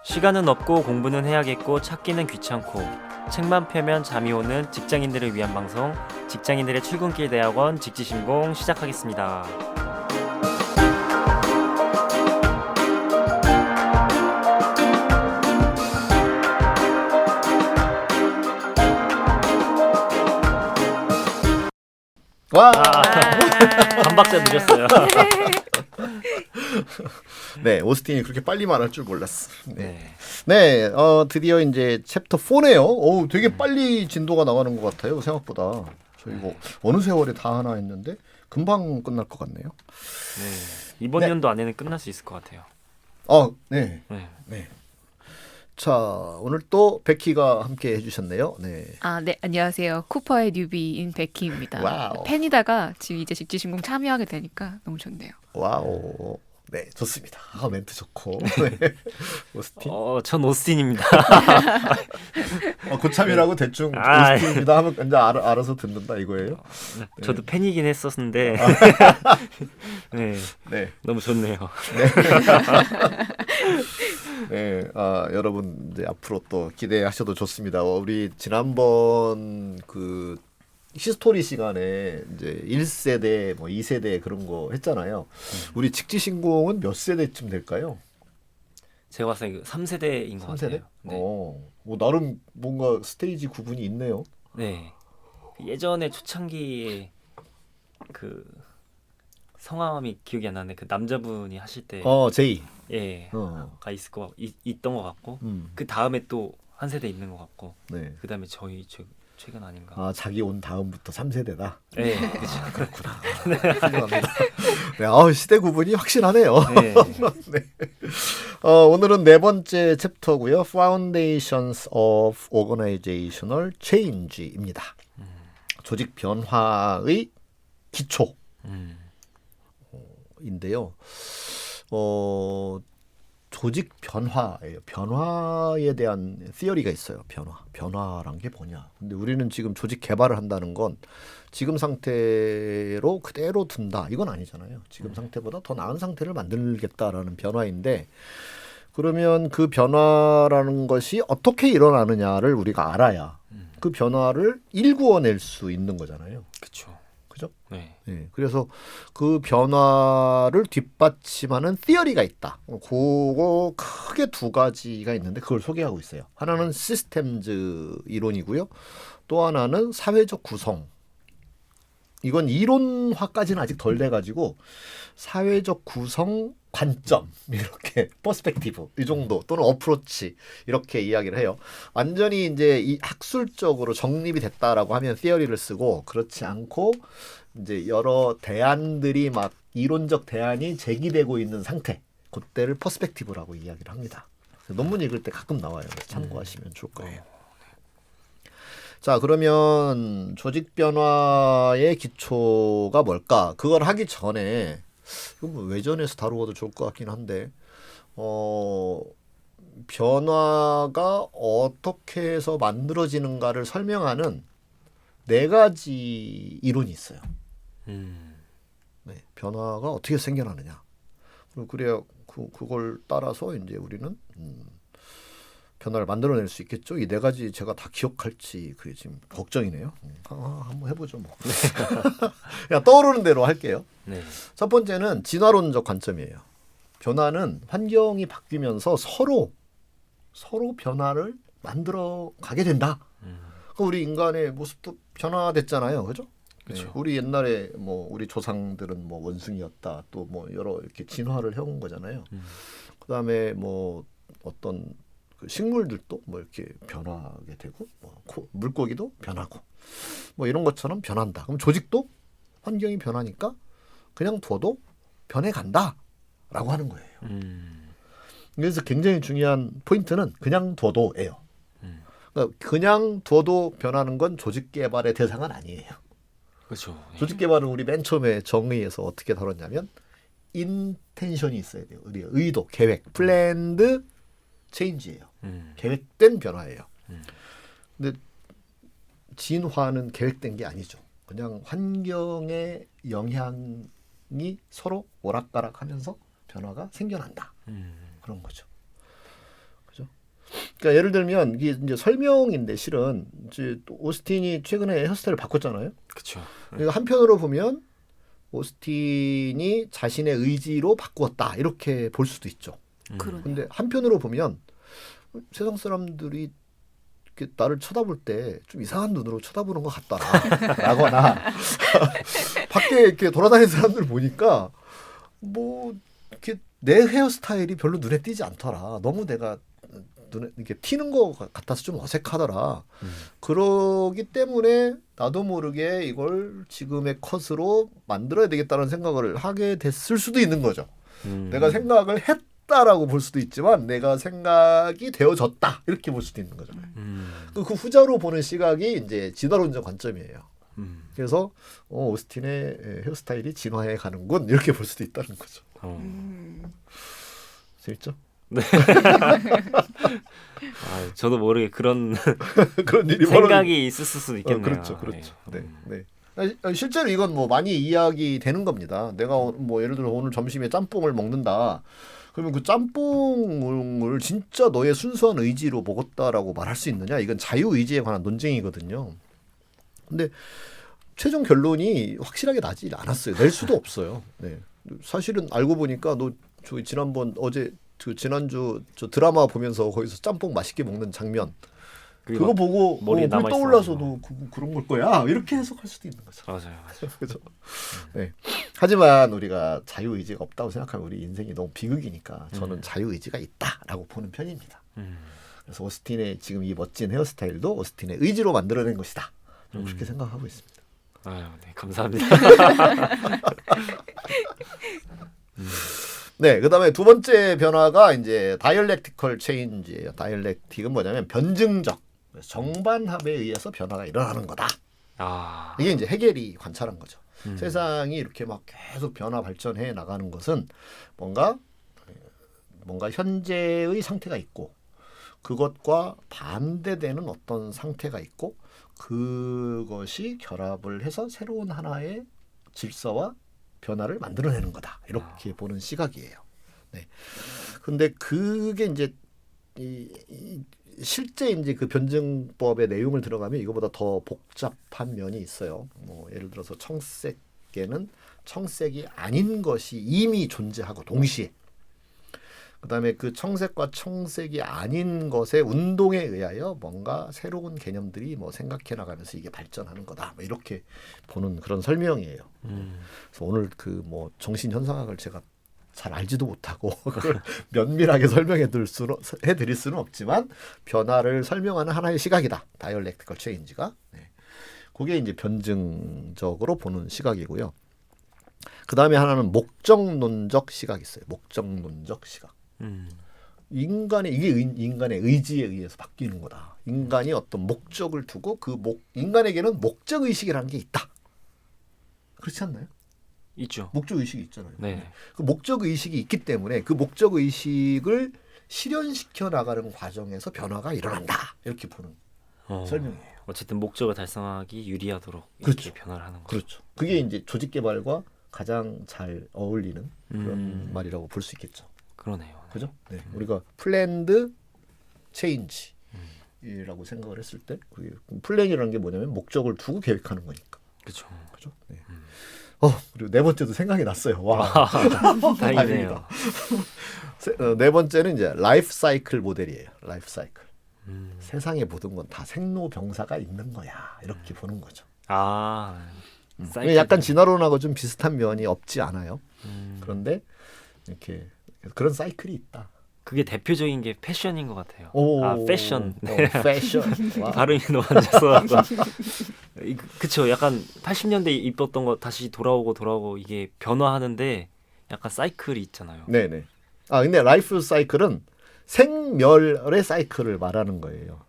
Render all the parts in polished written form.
시간은 없고 공부는 해야겠고 찾기는 귀찮고 책만 펴면 잠이 오는 직장인들을 위한 방송 직장인들의 출근길 대학원 직지신공 시작하겠습니다. 와! 한 박자 늦었어요. 네, 오스틴이 그렇게 빨리 말할 줄 몰랐어. 네. 네, 드디어 이제 챕터 4네요. 오, 되게 빨리 진도가 나가는 것 같아요. 생각보다. 저희 뭐 어느 세월에 다 하나 했는데 금방 끝날 것 같네요. 네. 이번 네. 연도 안에는 끝날 수 있을 것 같아요. 네. 네. 네. 자, 오늘 또 베키가 함께 해주셨네요. 네. 네, 안녕하세요. 쿠퍼의 뉴비인 베키입니다. 와우. 팬이다가 지금 이제 직지신공 참여하게 되니까 너무 좋네요. 와우. 네, 좋습니다. 멘트 좋고. 네. 오스틴. 전 오스틴입니다. 고참이라고 대충 아, 오스틴입니다 하면 이제 알아서 듣는다 이거예요. 저도 팬이긴 했었는데 네. 네. 너무 좋네요. 네, 여러분 이제 앞으로 또 기대하셔도 좋습니다. 우리 지난번 그 히스토리 시간에 이제 1세대, 뭐 2세대 그런 거 했잖아요. 우리 직지신공은 몇 세대쯤 될까요? 제가 봤을 때 3세대인 것 3세대? 같아요. 네. 뭐 나름 뭔가 스테이지 구분이 있네요. 네. 예전에 초창기에 그 성함이 기억이 안 나는데 그 남자분이 하실 때 제이. 예. 가 있던 것 같고 그 다음에 또 한 세대 있는 것 같고 네. 그 다음에 저희 최근 아닌가. 자기 온 다음부터 3세대다. 네. 그렇죠. 그렇구나. 훌륭합니다. 네, 시대 구분이 확실하네요. 네. 네. 오늘은 네 번째 챕터고요. Foundations of Organizational Change입니다. 조직 변화의 기초인데요. 조직 변화예요. 변화에 대한 시어리가 있어요. 변화란 게 뭐냐. 근데 우리는 지금 조직 개발을 한다는 건 지금 상태로 그대로 둔다. 이건 아니잖아요. 지금 상태보다 더 나은 상태를 만들겠다라는 변화인데 그러면 그 변화라는 것이 어떻게 일어나느냐를 우리가 알아야 그 변화를 일구어낼 수 있는 거잖아요. 그렇죠. 그죠? 네. 네, 그래서 그 변화를 뒷받침하는 시어리가 있다. 그거 크게 두 가지가 있는데 그걸 소개하고 있어요. 하나는 시스템즈 이론이고요. 또 하나는 사회적 구성. 이건 이론화까지는 아직 덜 돼가지고 사회적 구성 관점 이렇게 퍼스펙티브 이 정도 또는 어프로치 이렇게 이야기를 해요. 완전히 이제 이 학술적으로 정립이 됐다라고 하면 시어리를 쓰고 그렇지 않고 이제 여러 대안들이 막 이론적 대안이 제기되고 있는 상태 그때를 퍼스펙티브라고 이야기를 합니다. 논문 읽을 때 가끔 나와요. 참고하시면 좋을 거예요. 자, 그러면 조직 변화의 기초가 뭘까? 그걸 하기 전에 이건 뭐 외전에서 다루어도 좋을 것 같긴 한데 변화가 어떻게 해서 만들어지는가를 설명하는 네 가지 이론이 있어요. 네, 변화가 어떻게 생겨나느냐. 그리고 그래야 그걸 따라서 이제 우리는 변화를 만들어낼 수 있겠죠. 이 네 가지 제가 다 기억할지 그게 지금 걱정이네요. 한번 해보죠 뭐. 그냥 떠오르는 대로 할게요. 네. 첫 번째는 진화론적 관점이에요. 변화는 환경이 바뀌면서 서로 변화를 만들어 가게 된다. 우리 인간의 모습도 변화됐잖아요, 그죠? 그렇죠. 네, 우리 옛날에 뭐 우리 조상들은 뭐 원숭이였다, 또 뭐 여러 이렇게 진화를 해온 거잖아요. 그다음에 뭐 어떤 그 식물들도 뭐 이렇게 변하게 되고, 뭐 물고기도 변하고, 뭐 이런 것처럼 변한다. 그럼 조직도 환경이 변하니까 그냥 둬도 변해간다라고 하는 거예요. 그래서 굉장히 중요한 포인트는 그냥 둬도예요. 그러니까 그냥 둬도 변하는 건 조직 개발의 대상은 아니에요. 그렇죠. 조직 개발은 우리 맨 처음에 정의에서 어떻게 다뤘냐면 인텐션이 있어야 돼요. 우리 의도, 계획, 플랜드 체인지예요. 계획된 변화예요. 근데 진화는 계획된 게 아니죠. 그냥 환경의 영향이 서로 오락가락하면서 변화가 생겨난다. 그런 거죠. 그죠? 그러니까 예를 들면 이게 이제 설명인데 실은 이제 또 오스틴이 최근에 헤어스타일을 바꿨잖아요. 그렇죠. 그러니까 한편으로 보면 오스틴이 자신의 의지로 바꾸었다 이렇게 볼 수도 있죠. 그러네요. 근데 한편으로 보면 세상 사람들이 이렇게 나를 쳐다볼 때 좀 이상한 눈으로 쳐다보는 것 같더라라거나 밖에 이렇게 돌아다니는 사람들 보니까 뭐 이렇게 내 헤어스타일이 별로 눈에 띄지 않더라. 너무 내가 눈에 이렇게 튀는 것 같아서 좀 어색하더라. 그러기 때문에 나도 모르게 이걸 지금의 컷으로 만들어야 되겠다는 생각을 하게 됐을 수도 있는 거죠. 내가 생각을 했다라고 볼 수도 있지만 내가 생각이 되어졌다 이렇게 볼 수도 있는 거잖아요. 그 후자로 보는 시각이 이제 진화론적 관점이에요. 그래서 오스틴의 헤어스타일이 진화해 가는군 이렇게 볼 수도 있다는 거죠. 재밌죠? 네. 저도 모르게 그런 그런 일이 생각이 있을 수도 있겠네요. 그렇죠, 그렇죠. 네, 네. 실제로 이건 뭐 많이 이야기되는 겁니다. 내가 뭐 예를 들어 오늘 점심에 짬뽕을 먹는다. 그러면 그 짬뽕을 진짜 너의 순수한 의지로 먹었다라고 말할 수 있느냐? 이건 자유의지에 관한 논쟁이거든요. 근데 최종 결론이 확실하게 나지 않았어요. 낼 수도 없어요. 네. 사실은 알고 보니까 너 저 지난번 어제 그 지난주 저 드라마 보면서 거기서 짬뽕 맛있게 먹는 장면 그거 보고 머리에 물 떠올라서 너 그런 걸 거야 이렇게 해석할 수도 있는 거죠. 맞아요. 그죠? 네. 하지만 우리가 자유의지가 없다고 생각하면 우리 인생이 너무 비극이니까 저는 자유의지가 있다라고 보는 편입니다. 그래서 오스틴의 지금 이 멋진 헤어스타일도 오스틴의 의지로 만들어낸 것이다. 저는 그렇게 생각하고 있습니다. 네, 감사합니다. 네, 그다음에 두 번째 변화가 이제 다이얼렉티컬 체인지예요. 다이얼렉틱은 뭐냐면 변증적 정반합에 의해서 변화가 일어나는 거다. 이게 이제 헤겔이 관찰한 거죠. 세상이 이렇게 막 계속 변화 발전해 나가는 것은 뭔가 현재의 상태가 있고 그것과 반대되는 어떤 상태가 있고 그것이 결합을 해서 새로운 하나의 질서와 변화를 만들어내는 거다. 이렇게 보는 시각이에요. 네. 근데 그게 이제 실제 이제 그 변증법의 내용을 들어가면 이거보다 더 복잡한 면이 있어요. 뭐 예를 들어서 청색계는 청색이 아닌 것이 이미 존재하고 동시에 그다음에 그 청색과 청색이 아닌 것의 운동에 의하여 뭔가 새로운 개념들이 뭐 생각해 나가면서 이게 발전하는 거다. 뭐 이렇게 보는 그런 설명이에요. 그래서 오늘 그 뭐 정신 현상학을 제가 잘 알지도 못하고 그걸 면밀하게 해드릴 수는 없지만 변화를 설명하는 하나의 시각이다. 다이얼렉티컬 체인지가. 네. 그게 이제 변증적으로 보는 시각이고요. 그 다음에 하나는 목적론적 시각이 있어요. 목적론적 시각. 인간의 의지에 의해서 바뀌는 거다. 인간이 어떤 목적을 두고 인간에게는 목적 의식이라는 게 있다. 그렇지 않나요? 있죠. 목적 의식이 있잖아요. 네. 그 목적 의식이 있기 때문에 그 목적 의식을 실현시켜 나가는 과정에서 변화가 일어난다. 이렇게 보는 설명이에요. 어쨌든 목적을 달성하기 유리하도록 이렇게 그렇죠. 변화를 하는 거죠. 그렇죠. 그게 이제 조직 개발과 가장 잘 어울리는 그런 말이라고 볼 수 있겠죠. 그러네요. 그죠? 네. 우리가 플랜드 체인지라고 생각을 했을 때 그게 플랜이라는 게 뭐냐면 목적을 두고 계획하는 거니까. 그렇죠. 그죠? 네. 그리고 네 번째도 생각이 났어요. 와. 다행이네요. 네 번째는 이제 라이프 사이클 모델이에요. 라이프 사이클. 세상의 모든 건 다 생로병사가 있는 거야. 이렇게 보는 거죠. 약간 진화론하고 좀 비슷한 면이 없지 않아요. 그런데 이렇게 그런 사이클이 있다. 그게 대표적인 게 패션인 것 같아요. 패션. 패션. 발음이 너무 안 좋아서. 그쵸. 약간 80년대 입었던 거 다시 돌아오고 이게 변화하는데 약간 사이클이 있잖아요. 네네. 근데 라이프 사이클은 생멸의 사이클을 말하는 거예요.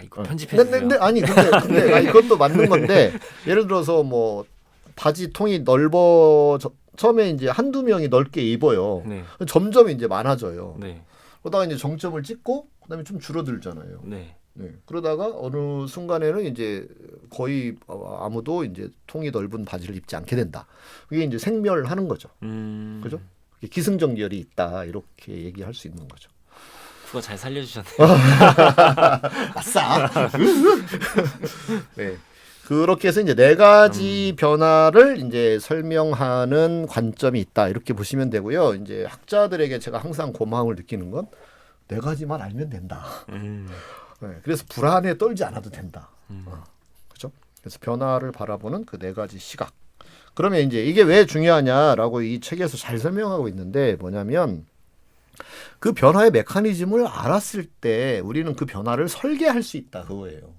이거 편집해주세요. 근데 그것도 맞는 건데 예를 들어서 뭐 바지 통이 처음에 이제 한두 명이 넓게 입어요. 네. 점점 이제 많아져요. 네. 그러다가 이제 정점을 찍고 그다음에 좀 줄어들잖아요. 네. 네. 그러다가 어느 순간에는 이제 거의 아무도 이제 통이 넓은 바지를 입지 않게 된다. 그게 이제 생멸하는 거죠. 그죠? 기승전결이 있다 이렇게 얘기할 수 있는 거죠. 그거 잘 살려주셨네요. 아싸. 네. 그렇게 해서 이제 네 가지 변화를 이제 설명하는 관점이 있다. 이렇게 보시면 되고요. 이제 학자들에게 제가 항상 고마움을 느끼는 건 네 가지만 알면 된다. 네. 그래서 불안에 떨지 않아도 된다. 그렇죠? 그래서 변화를 바라보는 그 네 가지 시각. 그러면 이제 이게 왜 중요하냐라고 이 책에서 잘 설명하고 있는데 뭐냐면 그 변화의 메커니즘을 알았을 때 우리는 그 변화를 설계할 수 있다 그거예요.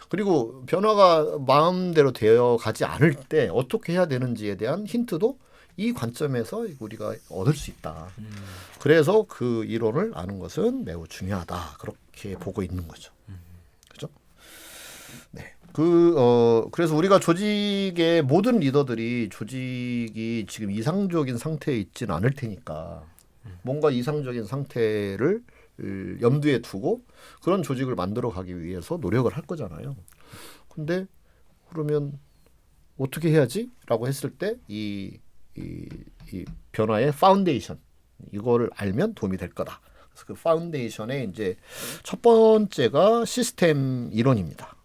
그리고 변화가 마음대로 되어 가지 않을 때 어떻게 해야 되는지에 대한 힌트도 이 관점에서 우리가 얻을 수 있다. 그래서 그 이론을 아는 것은 매우 중요하다. 그렇게 보고 있는 거죠. 그죠? 네. 그래서 우리가 조직의 모든 리더들이 조직이 지금 이상적인 상태에 있지는 않을 테니까 뭔가 이상적인 상태를 염두에 두고 그런 조직을 만들어 가기 위해서 노력을 할 거잖아요. 근데 그러면 어떻게 해야지? 라고 했을 때 이 변화의 파운데이션 이거를 알면 도움이 될 거다. 그래서 그 파운데이션의 이제 첫 번째가 시스템 이론입니다.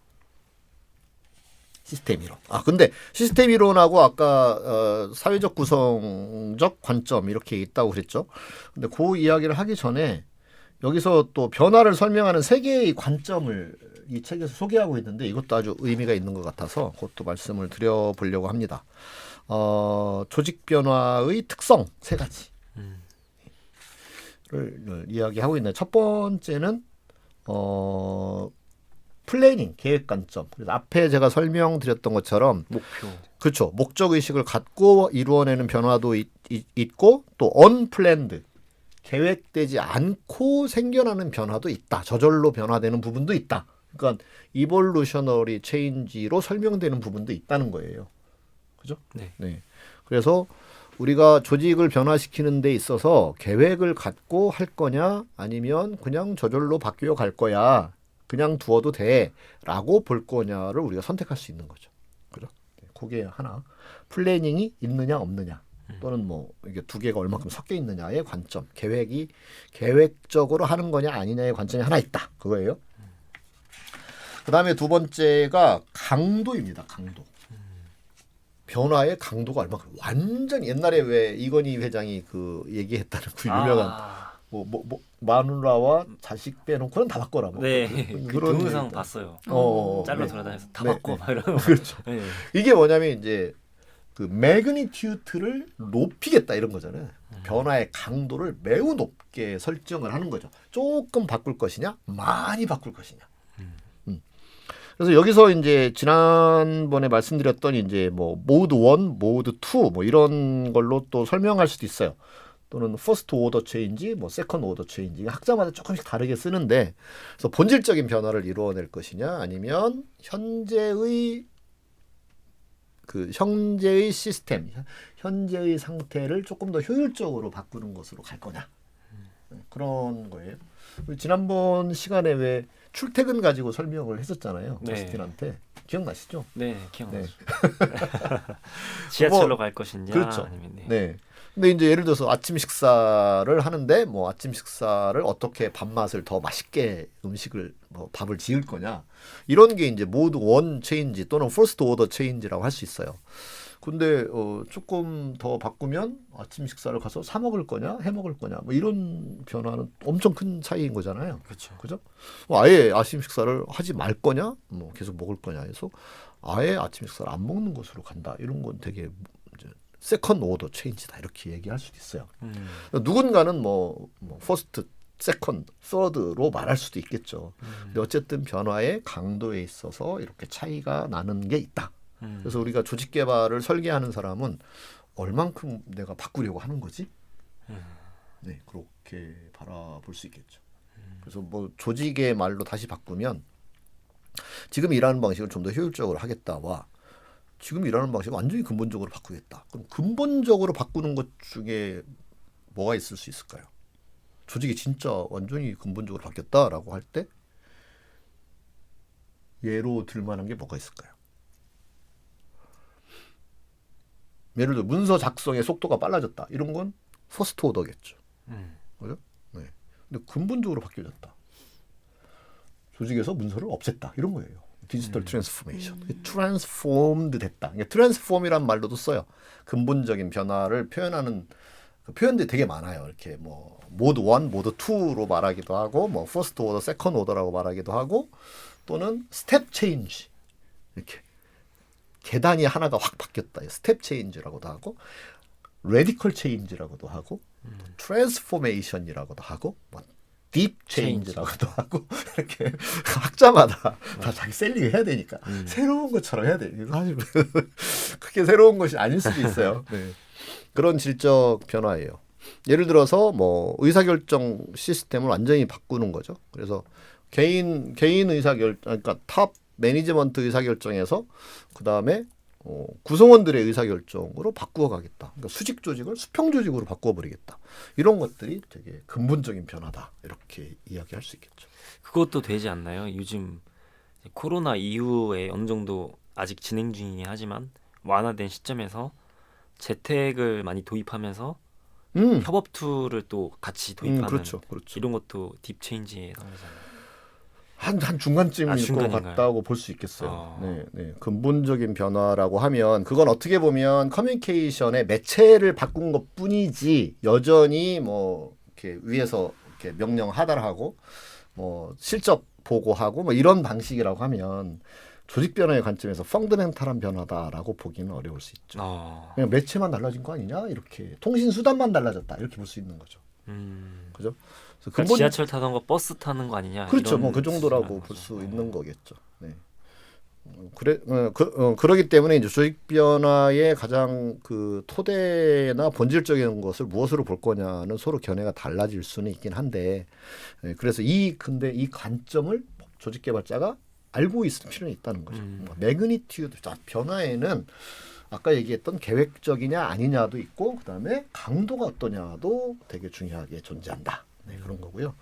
시스템 이론. 근데 시스템 이론하고 아까 사회적 구성적 관점 이렇게 있다고 그랬죠. 근데 그 이야기를 하기 전에 여기서 또 변화를 설명하는 세 개의 관점을 이 책에서 소개하고 있는데 이것도 아주 의미가 있는 것 같아서 그것도 말씀을 드려보려고 합니다. 조직 변화의 특성 세 가지를 이야기하고 있는데 첫 번째는 플래닝 계획 관점. 그래서 앞에 제가 설명드렸던 것처럼 목표. 그렇죠. 목적 의식을 갖고 이루어내는 변화도 있고 또 언플랜드 계획되지 않고 생겨나는 변화도 있다. 저절로 변화되는 부분도 있다. 그러니까 이볼루셔너리 체인지로 설명되는 부분도 있다는 거예요. 그죠? 네. 그래서 우리가 조직을 변화시키는 데 있어서 계획을 갖고 할 거냐 아니면 그냥 저절로 바뀌어 갈 거야. 그냥 두어도 돼라고 볼 거냐를 우리가 선택할 수 있는 거죠. 그죠? 그게 하나. 플래닝이 있느냐 없느냐. 또는 뭐 이게 두 개가 얼마큼 섞여 있느냐의 관점. 계획적으로 하는 거냐 아니냐의 관점이 하나 있다. 그거예요. 그다음에 두 번째가 강도입니다. 강도. 변화의 강도가 얼마큼 완전히 옛날에 왜 이건희 회장이 그 얘기했다는 그 유명한 마누라와 자식 빼놓고는 다 바꿔라. 뭐. 네. 그 동영상 얘기다. 봤어요. 짤로 네. 돌아다녀서 다 네, 바꿔 네. 막 이러는 거. 그렇죠. 네. 이게 뭐냐면 이제 그 매그니튜드를 높이겠다 이런 거잖아요. 변화의 강도를 매우 높게 설정을 하는 거죠. 조금 바꿀 것이냐, 많이 바꿀 것이냐. 그래서 여기서 이제 지난번에 말씀드렸던 이제 뭐 모드 1, 모드 2 뭐 이런 걸로 또 설명할 수도 있어요. 또는 퍼스트 오더 체인지, 뭐 세컨드 오더 체인지 학자마다 조금씩 다르게 쓰는데 그래서 본질적인 변화를 이루어낼 것이냐 아니면 현재의 시스템, 현재의 상태를 조금 더 효율적으로 바꾸는 것으로 갈 거냐 그런 거예요. 지난번 시간에 왜 출퇴근 가지고 설명을 했었잖아요. 네. 저스틴한테 기억나시죠? 네, 기억나죠. 네. 지하철로 갈 것이냐 그렇죠. 아니면 네. 근데 이제 예를 들어서 아침 식사를 하는데 뭐 아침 식사를 어떻게 밥맛을 더 맛있게 음식을 뭐 밥을 지을 거냐 이런 게 이제 모드 1 체인지 또는 퍼스트 오더 체인지라고 할 수 있어요. 근데 조금 더 바꾸면 아침 식사를 가서 사 먹을 거냐 해 먹을 거냐 뭐 이런 변화는 엄청 큰 차이인 거잖아요. 그렇죠. 그죠? 아예 아침 식사를 하지 말 거냐 뭐 계속 먹을 거냐 해서 아예 아침 식사를 안 먹는 것으로 간다 이런 건 되게 세컨드 오더 체인지다 이렇게 얘기할 수도 있어요. 누군가는 뭐 퍼스트, 세컨드, 서드로 말할 수도 있겠죠. 근데 어쨌든 변화의 강도에 있어서 이렇게 차이가 나는 게 있다. 그래서 우리가 조직 개발을 설계하는 사람은 얼만큼 내가 바꾸려고 하는 거지? 네, 그렇게 바라볼 수 있겠죠. 그래서 뭐 조직의 말로 다시 바꾸면 지금 일하는 방식을 좀 더 효율적으로 하겠다와 지금 일하는 방식을 완전히 근본적으로 바꾸겠다. 그럼 근본적으로 바꾸는 것 중에 뭐가 있을 수 있을까요? 조직이 진짜 완전히 근본적으로 바뀌었다라고 할 때 예로 들 만한 게 뭐가 있을까요? 예를 들어 문서 작성의 속도가 빨라졌다. 이런 건 퍼스트 오더겠죠. 그죠? 네. 근데 근본적으로 바뀌어졌다. 조직에서 문서를 없앴다. 이런 거예요. 디지털 트랜스포메이션. 트랜스폼드 됐다. 트랜스폼이란 말로도 써요. 근본적인 변화를 표현하는 그 표현들이 되게 많아요. 이렇게 뭐 모드 1, 모드 2로 말하기도 하고 뭐 퍼스트 오더, 세컨드 오더라고 말하기도 하고 또는 스텝 체인지. 이렇게 계단이 하나가 확 바뀌었다. 스텝 체인지라고도 하고 레디컬 체인지라고도 하고 트랜스포메이션이라고도 하고 뭐 딥 체인지라고도 하고 이렇게 학자마다 다 자기 셀링을 해야 되니까 새로운 것처럼 해야 돼. 사실 그게 새로운 것이 아닐 수도 있어요. 네. 그런 질적 변화예요. 예를 들어서 뭐 의사결정 시스템을 완전히 바꾸는 거죠. 그래서 개인 그러니까 탑 매니지먼트 의사결정에서 그 다음에 구성원들의 의사결정으로 바꾸어 가겠다. 그러니까 수직 조직을 수평 조직으로 바꾸어 버리겠다. 이런 것들이 되게 근본적인 변화다. 이렇게 이야기할 수 있겠죠. 그것도 되지 않나요? 요즘 코로나 이후에 어느 정도 아직 진행 중이긴 하지만 완화된 시점에서 재택을 많이 도입하면서 협업 툴을 또 같이 도입하는 그렇죠. 이런 것도 딥 체인지에 해당하잖아요. 한 중간쯤일 것 같다고 볼 수 있겠어요. 네. 근본적인 변화라고 하면 그건 어떻게 보면 커뮤니케이션의 매체를 바꾼 것뿐이지 여전히 뭐 이렇게 위에서 이렇게 명령 하달하고 뭐 실적 보고하고 뭐 이런 방식이라고 하면 조직 변화의 관점에서 펀더멘탈한 변화다라고 보기는 어려울 수 있죠. 그냥 매체만 달라진 거 아니냐 이렇게 통신 수단만 달라졌다 이렇게 볼 수 있는 거죠. 그죠? 그러니까 지하철 타던 거 버스 타는 거 아니냐? 그렇죠. 뭐 그 정도라고 볼 수 있는 거겠죠. 네. 그러기 때문에 이제 조직 변화의 가장 그 토대나 본질적인 것을 무엇으로 볼 거냐는 서로 견해가 달라질 수는 있긴 한데, 그래서 근데 이 관점을 조직 개발자가 알고 있을 필요는 있다는 거죠. 매그니튜드 변화에는 아까 얘기했던 계획적이냐 아니냐도 있고 그다음에 강도가 어떠냐도 되게 중요하게 존재한다. 네, 그런 거고요.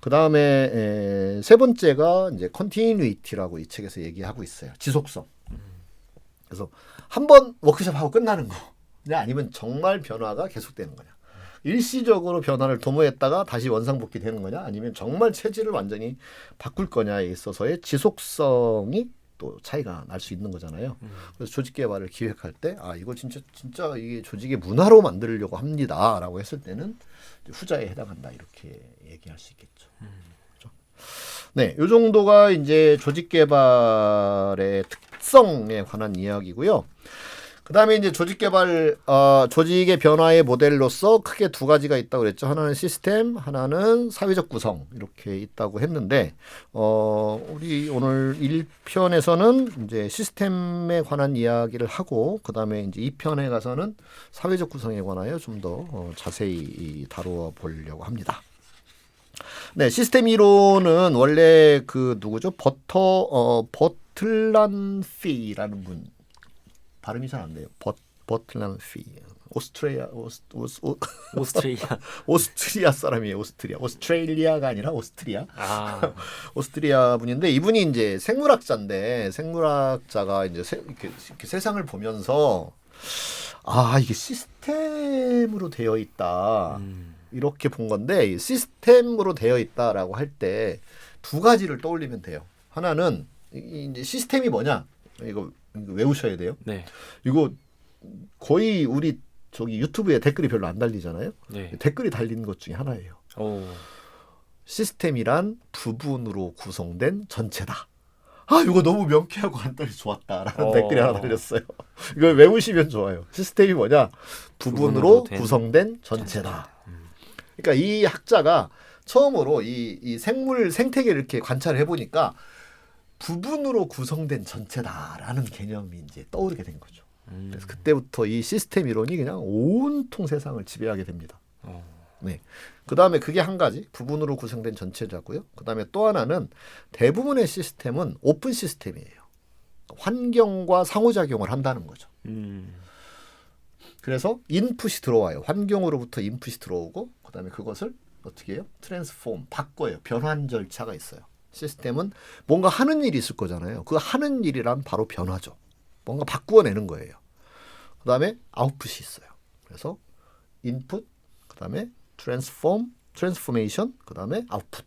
그다음에 세 번째가 이제 컨티뉴이티라고 이 책에서 얘기하고 있어요. 지속성. 그래서 한 번 워크숍 하고 끝나는 거냐 아니면 정말 변화가 계속되는 거냐. 일시적으로 변화를 도모했다가 다시 원상복귀 되는 거냐 아니면 정말 체질을 완전히 바꿀 거냐에 있어서의 지속성이 또 차이가 날 수 있는 거잖아요. 그래서 조직 개발을 기획할 때 이거 진짜 이게 조직의 문화로 만들려고 합니다라고 했을 때는 후자에 해당한다 이렇게 얘기할 수 있겠죠. 그렇죠? 네, 이 정도가 이제 조직 개발의 특성에 관한 이야기고요. 그다음에 이제 조직 개발 조직의 변화의 모델로서 크게 두 가지가 있다고 그랬죠. 하나는 시스템, 하나는 사회적 구성 이렇게 있다고 했는데 우리 오늘 1편에서는 이제 시스템에 관한 이야기를 하고 그다음에 이제 2편에 가서는 사회적 구성에 관하여 좀 더 자세히 다루어 보려고 합니다. 네, 시스템 이론은 원래 그 누구죠? 버틀란피라는 분 발음이 잘 안 돼요. 버틀란피 오스트리아 사람이에요. 오스트레일리아가 아니라 오스트리아. 오스트리아 분인데 이분이 이제 생물학자인데 생물학자가 이제 이렇게 세상을 보면서 이게 시스템으로 되어 있다. 이렇게 본 건데 시스템으로 되어 있다라고 할 때 두 가지를 떠올리면 돼요. 하나는 이제 시스템이 뭐냐? 이거 외우셔야 돼요. 네. 이거 거의 우리 유튜브에 댓글이 별로 안 달리잖아요. 네. 댓글이 달리는 것 중에 하나예요. 시스템이란 부분으로 구성된 전체다. 이거 너무 명쾌하고 간단히 좋았다라는 댓글이 하나 달렸어요. 이걸 외우시면 좋아요. 시스템이 뭐냐? 부분으로 구성된 전체다. 그러니까 이 학자가 처음으로 이 생태계를 이렇게 관찰을 해보니까 부분으로 구성된 전체다라는 개념이 이제 떠오르게 된 거죠. 그래서 그때부터 이 시스템 이론이 그냥 온통 세상을 지배하게 됩니다. 네. 그 다음에 그게 한 가지 부분으로 구성된 전체자고요. 그 다음에 또 하나는 대부분의 시스템은 오픈 시스템이에요. 환경과 상호작용을 한다는 거죠. 그래서 인풋이 들어와요. 환경으로부터 인풋이 들어오고 그 다음에 그것을 어떻게 해요? 트랜스폼, 바꿔요. 변환 절차가 있어요. 시스템은 뭔가 하는 일이 있을 거잖아요. 그 하는 일이란 바로 변화죠. 뭔가 바꾸어내는 거예요. 그 다음에 아웃풋이 있어요. 그래서 인풋, 그 다음에 트랜스폼, 트랜스포메이션, 그다음에 아웃풋.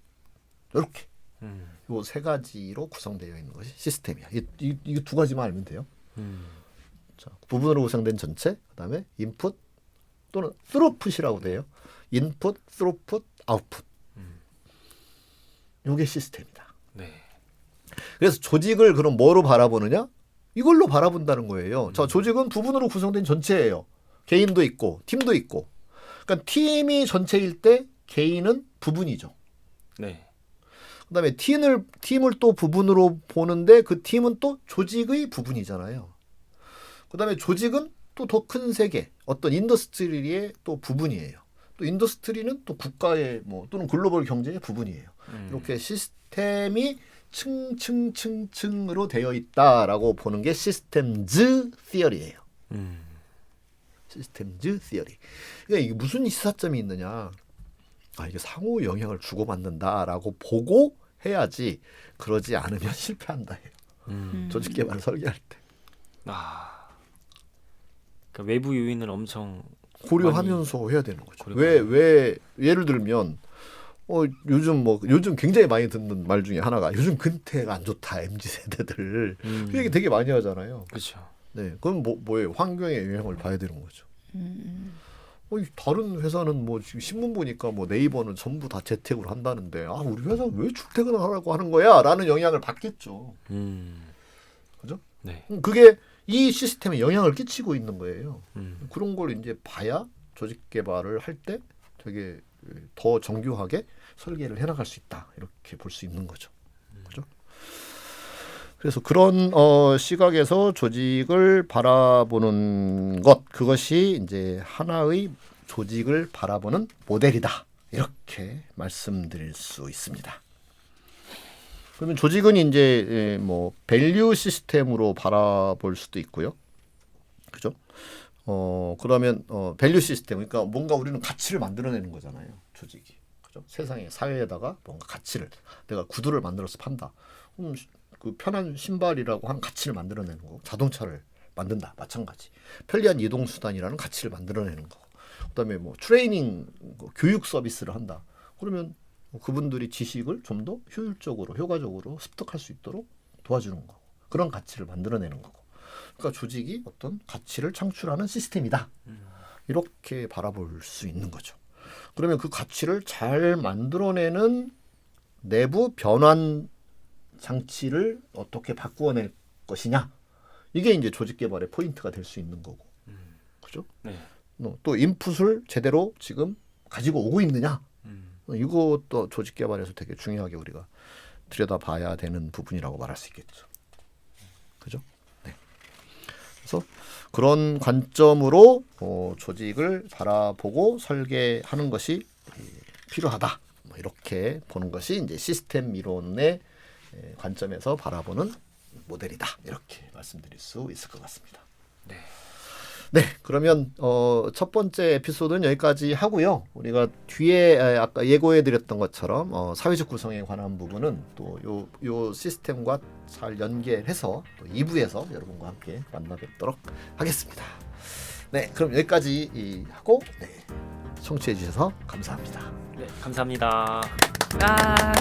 이렇게 음. 요 세 가지로 구성되어 있는 것이 시스템이야. 이 두 가지만 알면 돼요. 자, 부분으로 구성된 전체, 그다음에 인풋 또는 스루풋이라고 돼요. 인풋, 스루풋, 아웃풋. 요게 시스템이다. 네. 그래서 조직을 그럼 뭐로 바라보느냐? 이걸로 바라본다는 거예요. 자, 조직은 부분으로 구성된 전체예요. 개인도 있고 팀도 있고. 그러니까 팀이 전체일 때 개인은 부분이죠. 네. 그다음에 팀을 또 부분으로 보는데 그 팀은 또 조직의 부분이잖아요. 그다음에 조직은 또 더 큰 세계, 어떤 인더스트리의 또 부분이에요. 또 인더스트리는 또 국가의 뭐 또는 글로벌 경제의 부분이에요. 이렇게 시스템이 층으로 되어 있다라고 보는 게 시스템즈 시어리예요. 시스템즈 시어리. 그러니까 이게 무슨 시사점이 있느냐? 아, 이게 상호 영향을 주고받는다라고 보고 해야지. 그러지 않으면 실패한다 해요. 조직 개발을 설계할 때. 아. 그러니까 외부 요인을 엄청 고려하면서 해야 되는 거죠. 고려하면. 왜 예를 들면 요즘 굉장히 많이 듣는 말 중에 하나가 요즘 근태가 안 좋다 MZ 세대들 그 얘기 되게 많이 하잖아요. 그렇죠. 네, 그건 뭐예요? 환경의 영향을 봐야 되는 거죠. 다른 회사는 뭐 지금 신문 보니까 뭐 네이버는 전부 다 재택으로 한다는데 아 우리 회사 왜 출퇴근을 하라고 하는 거야?라는 영향을 받겠죠. 그죠? 네. 그게 이 시스템에 영향을 끼치고 있는 거예요. 그런 걸 이제 봐야 조직 개발을 할 때 되게 더 정교하게 설계를 해나갈 수 있다 이렇게 볼 수 있는 거죠. 그죠? 그래서 그런 시각에서 조직을 바라보는 것 그것이 이제 하나의 조직을 바라보는 모델이다 이렇게 말씀드릴 수 있습니다. 그러면 조직은 이제 뭐 밸류 시스템으로 바라볼 수도 있고요. 그죠? 그러면 밸류 시스템 그러니까 뭔가 우리는 가치를 만들어내는 거잖아요. 조직이. 그죠? 세상에 사회에다가 뭔가 가치를 내가 구두를 만들어서 판다. 그 편한 신발이라고 하는 가치를 만들어내는 거고 자동차를 만든다. 마찬가지. 편리한 이동 수단이라는 가치를 만들어내는 거고. 그다음에 뭐 트레이닝 교육 서비스를 한다. 그러면 그분들이 지식을 좀 더 효율적으로 효과적으로 습득할 수 있도록 도와주는 거고 그런 가치를 만들어내는 거고 그러니까 조직이 어떤 가치를 창출하는 시스템이다 이렇게 바라볼 수 있는 거죠. 그러면 그 가치를 잘 만들어내는 내부 변환 장치를 어떻게 바꾸어낼 것이냐 이게 이제 조직 개발의 포인트가 될 수 있는 거고 그죠? 네. 또 인풋을 제대로 지금 가지고 오고 있느냐 이것도 조직 개발에서 되게 중요하게 우리가 들여다봐야 되는 부분이라고 말할 수 있겠죠. 그죠? 네. 그래서 그런 관점으로 조직을 바라보고 설계하는 것이 필요하다. 뭐 이렇게 보는 것이 이제 시스템 이론의 관점에서 바라보는 모델이다. 이렇게 말씀드릴 수 있을 것 같습니다. 네. 네, 그러면 첫 번째 에피소드는 여기까지 하고요. 우리가 뒤에 아까 예고해드렸던 것처럼 사회적 구성에 관한 부분은 또 요 시스템과 잘 연계해서 또 2부에서 여러분과 함께 만나뵙도록 하겠습니다. 네, 그럼 여기까지 하고 청취해 주셔서 감사합니다. 네, 감사합니다. 아.